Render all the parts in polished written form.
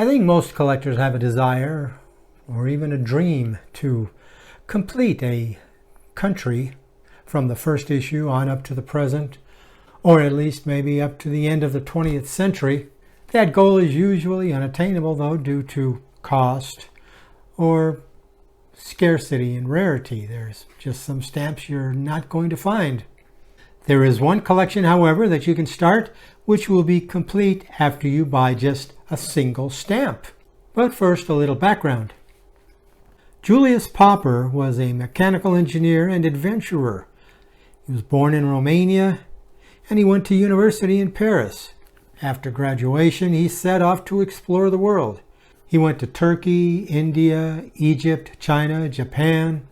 I think most collectors have a desire or even a dream to complete a country from the first issue on up to the present, or at least maybe up to the end of the 20th century. That goal is usually unattainable, though, due to cost or scarcity and rarity. There's just some stamps you're not going to find. There is one collection, however, that you can start, which will be complete after you buy just a single stamp. But first, a little background. Julius Popper was a mechanical engineer and adventurer. He was born in Romania, and he went to university in Paris. After graduation, he set off to explore the world. He went to Turkey, India, Egypt, China, Japan.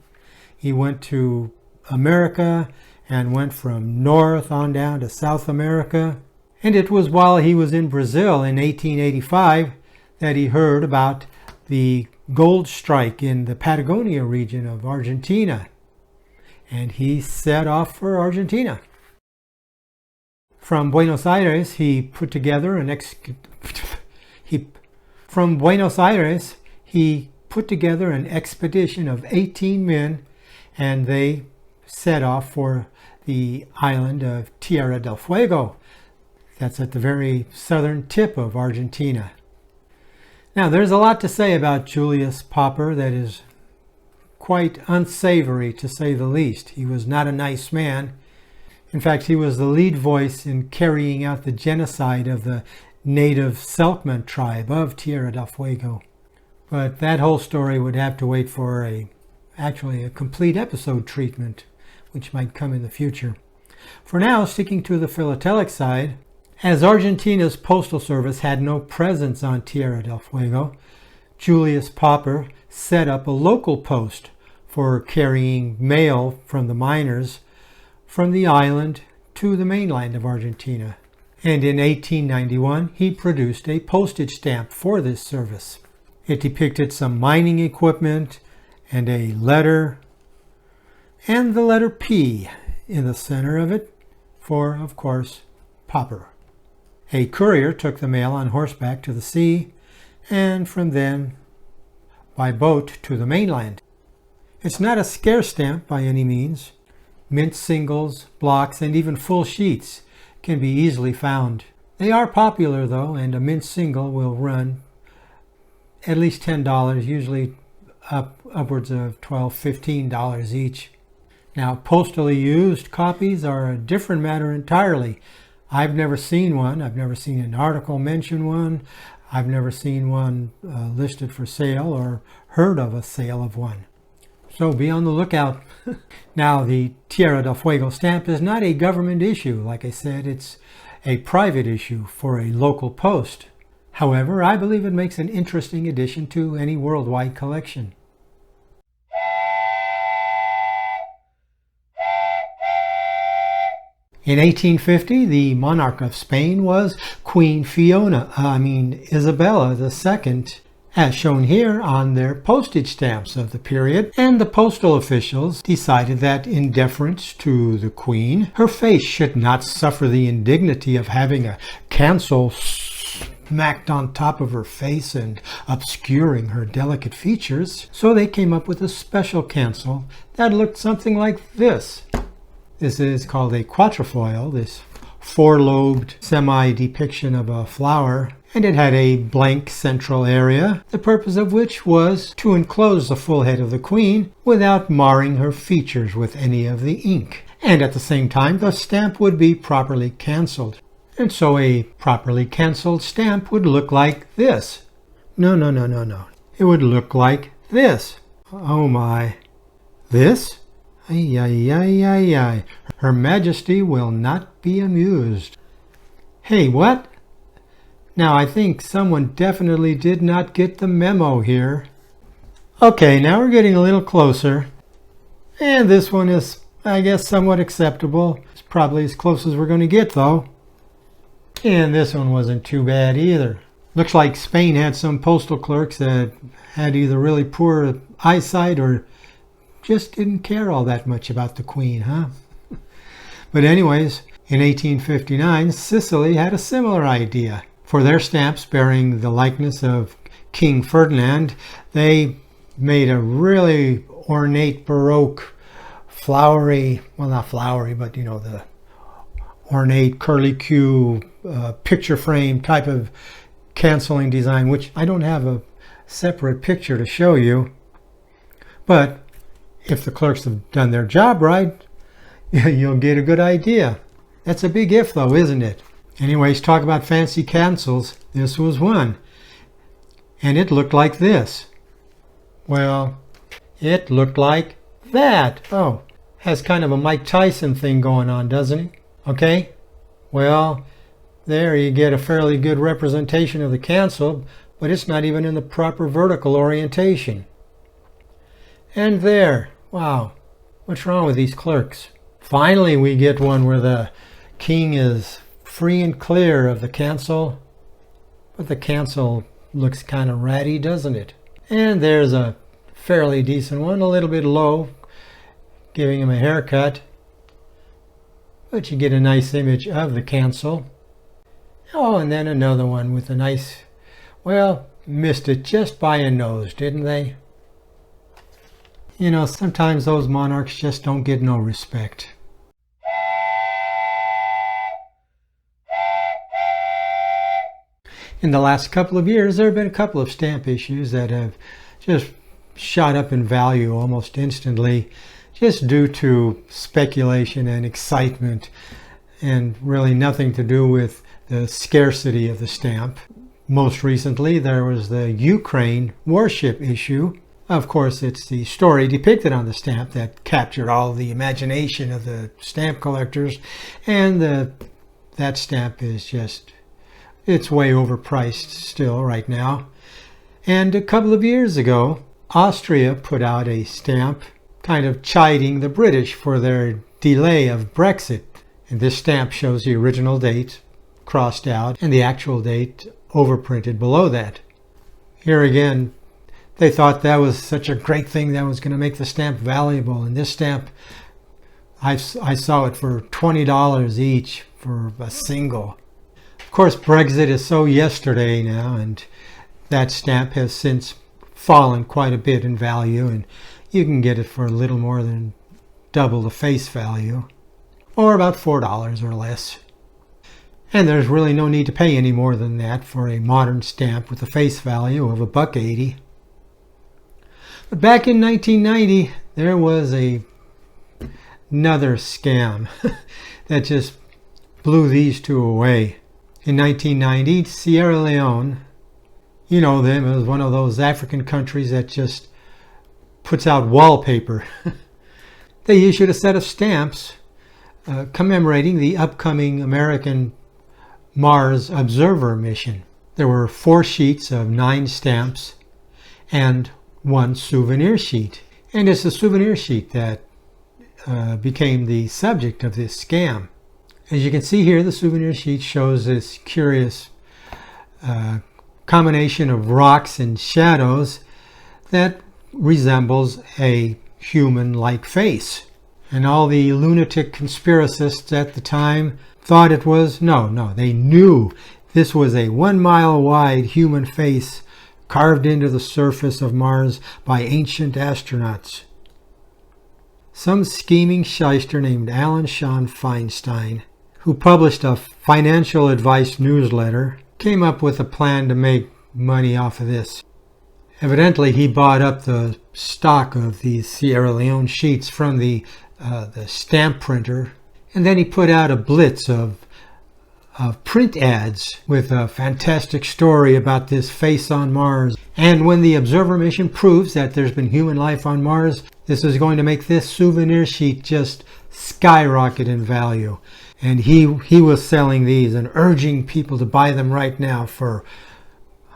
He went to America and went from North on down to South America. And it was while he was in Brazil in 1885 that he heard about the gold strike in the Patagonia region of Argentina. And he set off for Argentina. From Buenos Aires, he put together an expedition of 18 men, and they set off for the island of Tierra del Fuego. That's at the very southern tip of Argentina. Now, there's a lot to say about Julius Popper that is quite unsavory, to say the least. He was not a nice man. In fact, he was the lead voice in carrying out the genocide of the native Selkman tribe of Tierra del Fuego. But that whole story would have to wait for actually a complete episode treatment, which might come in the future. For now, sticking to the philatelic side, as Argentina's postal service had no presence on Tierra del Fuego, Julius Popper set up a local post for carrying mail from the miners from the island to the mainland of Argentina. And in 1891, he produced a postage stamp for this service. It depicted some mining equipment and a letter, and the letter P in the center of it for, of course, Popper. A courier took the mail on horseback to the sea, and from then by boat to the mainland. It's not a scarce stamp by any means. Mint singles, blocks, and even full sheets can be easily found. They are popular, though, and a mint single will run at least $10, usually upwards of $12, $15 each. Now, postally used copies are a different matter entirely. I've never seen one. I've never seen an article mention one. I've never seen one listed for sale or heard of a sale of one. So be on the lookout. Now, the Tierra del Fuego stamp is not a government issue. Like I said, it's a private issue for a local post. However, I believe it makes an interesting addition to any worldwide collection. In 1850, the monarch of Spain was Queen Isabella II, as shown here on their postage stamps of the period, and the postal officials decided that in deference to the Queen, her face should not suffer the indignity of having a cancel smacked on top of her face and obscuring her delicate features, so they came up with a special cancel that looked something like this. This is called a quatrefoil, this four-lobed semi-depiction of a flower, and it had a blank central area, the purpose of which was to enclose the full head of the Queen without marring her features with any of the ink. And at the same time, the stamp would be properly cancelled. And so a properly cancelled stamp would look like this. No. It would look like this. Oh my. This? Ay. Her Majesty will not be amused. Hey, what? Now, I think someone definitely did not get the memo here. Okay, now we're getting a little closer. And this one is, I guess, somewhat acceptable. It's probably as close as we're going to get, though. And this one wasn't too bad either. Looks like Spain had some postal clerks that had either really poor eyesight or just didn't care all that much about the Queen, huh? But anyways, in 1859, Sicily had a similar idea. For their stamps bearing the likeness of King Ferdinand, they made a really ornate Baroque flowery, well, not flowery, but the ornate curly-Q picture frame type of canceling design, which I don't have a separate picture to show you. But if the clerks have done their job right, you'll get a good idea. That's a big if, though, isn't it? Anyways, talk about fancy cancels. This was one. And it looked like this. Well, it looked like that. Oh, has kind of a Mike Tyson thing going on, doesn't it? Okay? Well, there you get a fairly good representation of the cancel, but it's not even in the proper vertical orientation. And there. Wow. What's wrong with these clerks? Finally, we get one where the king is free and clear of the cancel, but the cancel looks kind of ratty, doesn't it? And there's a fairly decent one, a little bit low, giving him a haircut, but you get a nice image of the cancel. Oh, and then another one with a nice, well, missed it just by a nose, didn't they? Sometimes those monarchs just don't get no respect. In the last couple of years, there have been a couple of stamp issues that have just shot up in value almost instantly, just due to speculation and excitement, and really nothing to do with the scarcity of the stamp. Most recently, there was the Ukraine warship issue. Of course, it's the story depicted on the stamp that captured all the imagination of the stamp collectors, and that stamp is just, it's way overpriced still right now. And a couple of years ago, Austria put out a stamp kind of chiding the British for their delay of Brexit. And this stamp shows the original date crossed out and the actual date overprinted below that. Here again, they thought that was such a great thing that was going to make the stamp valuable. And this stamp, I saw it for $20 each for a single. Of course, Brexit is so yesterday now, and that stamp has since fallen quite a bit in value, and you can get it for a little more than double the face value, or about $4 or less. And there's really no need to pay any more than that for a modern stamp with a face value of $1.80. But back in 1990, there was another scam that just blew these two away. In 1990, Sierra Leone, you know them as one of those African countries that just puts out wallpaper. They issued a set of stamps commemorating the upcoming American Mars observer mission. There were 4 sheets of 9 stamps and 1 souvenir sheet. And it's the souvenir sheet that became the subject of this scam. As you can see here, the souvenir sheet shows this curious combination of rocks and shadows that resembles a human-like face. And all the lunatic conspiracists at the time thought it was, no, they knew this was a 1-mile-wide human face carved into the surface of Mars by ancient astronauts. Some scheming shyster named Alan Sean Feinstein, who published a financial advice newsletter, came up with a plan to make money off of this. Evidently, he bought up the stock of these Sierra Leone sheets from the stamp printer, and then he put out a blitz of print ads with a fantastic story about this face on Mars. And when the observer mission proves that there's been human life on Mars, this is going to make this souvenir sheet just skyrocket in value. And he was selling these and urging people to buy them right now for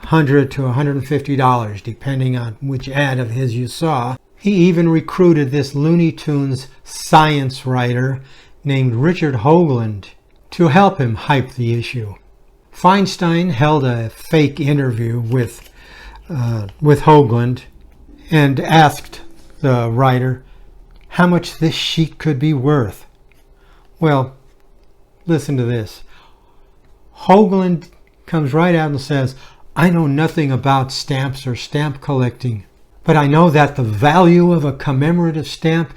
$100 to $150, depending on which ad of his you saw. He even recruited this Looney Tunes science writer named Richard Hoagland to help him hype the issue. Feinstein held a fake interview with Hoagland and asked the writer how much this sheet could be worth. Well, listen to this. Hoagland comes right out and says, I know nothing about stamps or stamp collecting, but I know that the value of a commemorative stamp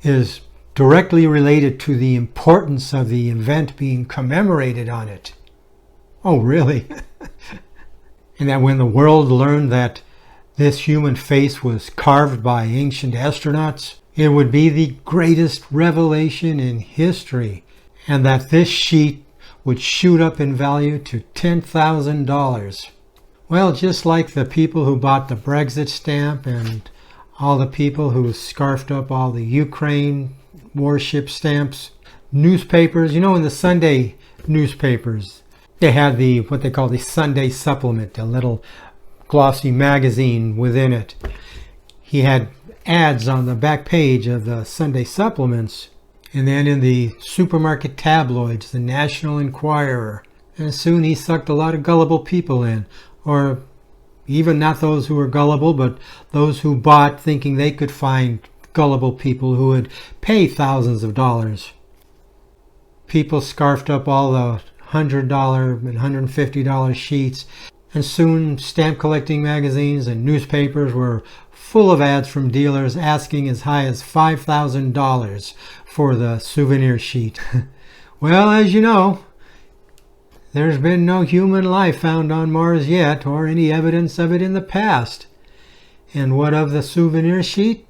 is directly related to the importance of the event being commemorated on it. Oh, really? And that when the world learned that this human face was carved by ancient astronauts, it would be the greatest revelation in history, and that this sheet would shoot up in value to $10,000. Well, just like the people who bought the Brexit stamp and all the people who scarfed up all the Ukraine warship stamps, newspapers, in the Sunday newspapers, they had what they call the Sunday supplement, a little glossy magazine within it. He had ads on the back page of the Sunday supplements, and then in the supermarket tabloids, the National Enquirer. And soon he sucked a lot of gullible people in, or even not those who were gullible, but those who bought thinking they could find gullible people who would pay thousands of dollars. People scarfed up all the $100 and $150 sheets, and soon stamp collecting magazines and newspapers were full of ads from dealers asking as high as $5,000 for the souvenir sheet. Well, as you know, there's been no human life found on Mars yet, or any evidence of it in the past. And what of the souvenir sheet?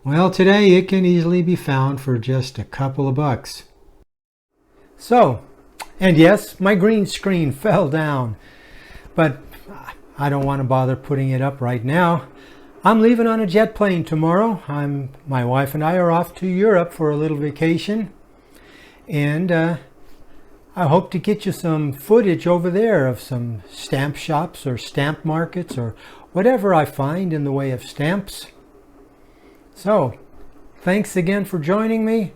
Well, today it can easily be found for just a couple of bucks. So, and yes, my green screen fell down, but I don't want to bother putting it up right now. I'm leaving on a jet plane tomorrow. My wife and I are off to Europe for a little vacation, and I hope to get you some footage over there of some stamp shops or stamp markets or whatever I find in the way of stamps. So, thanks again for joining me,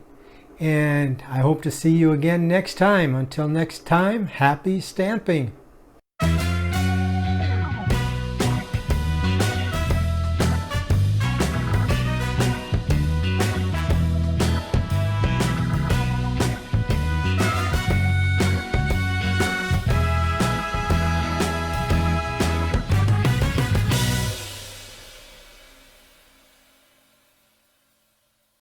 and I hope to see you again next time. Until next time, happy stamping!